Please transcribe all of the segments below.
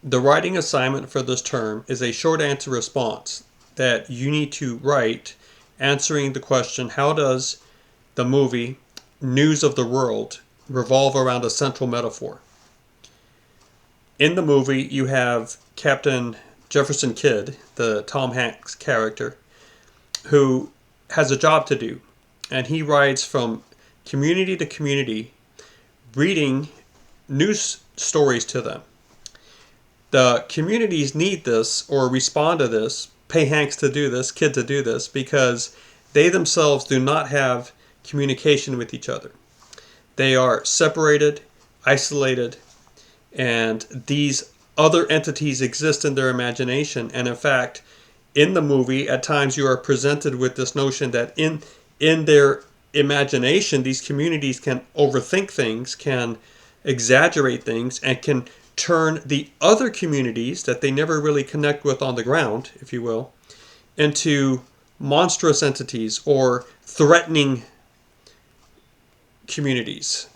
The writing assignment for this term is a short answer response that you need to write answering the question, how does the movie News of the World revolve around a central metaphor? In the movie, you have Captain Jefferson Kidd, the Tom Hanks character, who has a job to do. And he rides from community to community reading news stories to them. The communities need this or respond to this, pay Hanks to do this, Kidd to do this, because they themselves do not have communication with each other. They are separated, isolated, and these other entities exist in their imagination. And in fact, in the movie, at times you are presented with this notion that in their imagination, these communities can overthink things, can exaggerate things, and can turn the other communities that they never really connect with on the ground, if you will, into monstrous entities or threatening communities.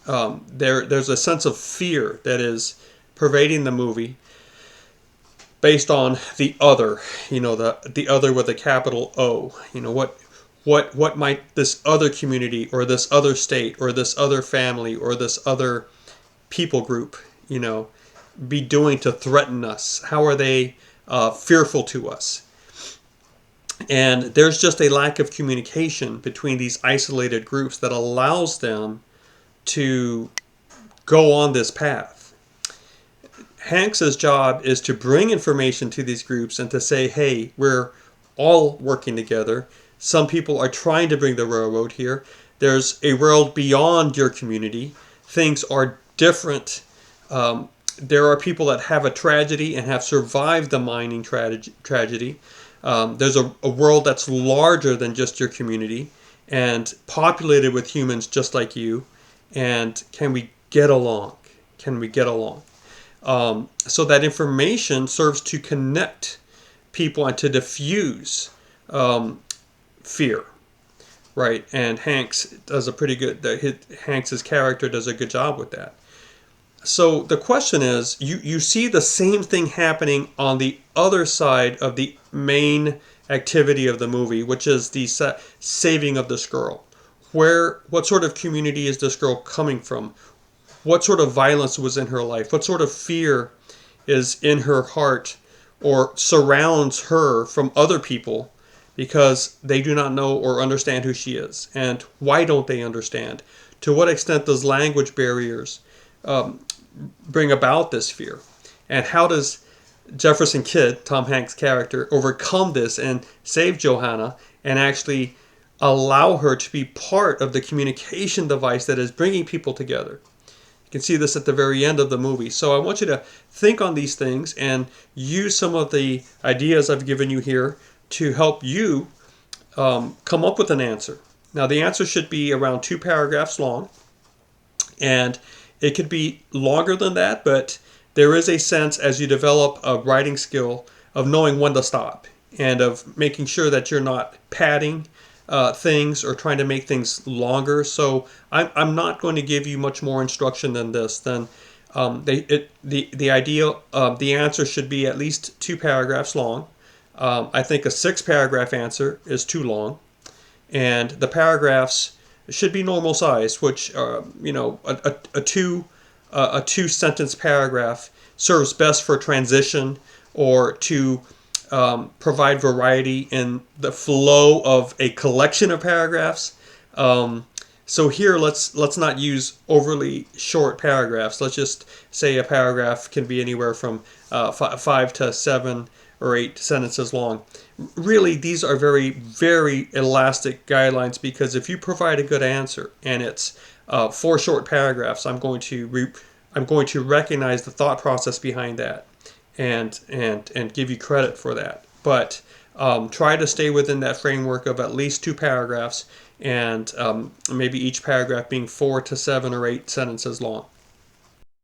There's a sense of fear that is pervading the movie based on the other, the other with a capital O. What might this other community or this other state or this other family or this other people group, be doing to threaten us? How are they fearful to us? And there's just a lack of communication between these isolated groups that allows them to go on this path. Hanks's job is to bring information to these groups and to say, hey, we're all working together. Some people are trying to bring the railroad here. There's a world beyond your community. Things are different. There are people that have a tragedy and have survived the mining tragedy. There's a world that's larger than just your community and populated with humans just like you. And can we get along? Can we get along? So that information serves to connect people and to diffuse fear, right? And Hanks does a pretty good. Hanks's character does a good job with that. So the question is, you see the same thing happening on the other side of the main activity of the movie, which is the saving of this girl. What sort of community is this girl coming from? What sort of violence was in her life? What sort of fear is in her heart or surrounds her from other people because they do not know or understand who she is? And why don't they understand? To what extent does language barriers bring about this fear? And how does Jefferson Kidd, Tom Hanks' character, overcome this and save Johanna and actually allow her to be part of the communication device that is bringing people together? You can see this at the very end of the movie. So I want you to think on these things and use some of the ideas I've given you here to help you come up with an answer. Now, the answer should be around 2 paragraphs long, and it could be longer than that, but there is a sense as you develop a writing skill of knowing when to stop and of making sure that you're not padding things or trying to make things longer. So I'm not going to give you much more instruction than this. The answer should be at least 2 paragraphs long. I think a 6-paragraph answer is too long, and the paragraphs should be normal size, which a 2-sentence paragraph serves best for transition or to provide variety in the flow of a collection of paragraphs. So here, let's not use overly short paragraphs. Let's just say a paragraph can be anywhere from 5 to 7 or 8 sentences long. Really, these are very, very elastic guidelines, because if you provide a good answer and it's 4 short paragraphs, I'm going to recognize the thought process behind that and give you credit for that. But try to stay within that framework of at least 2 paragraphs, and maybe each paragraph being 4 to 7 or 8 sentences long.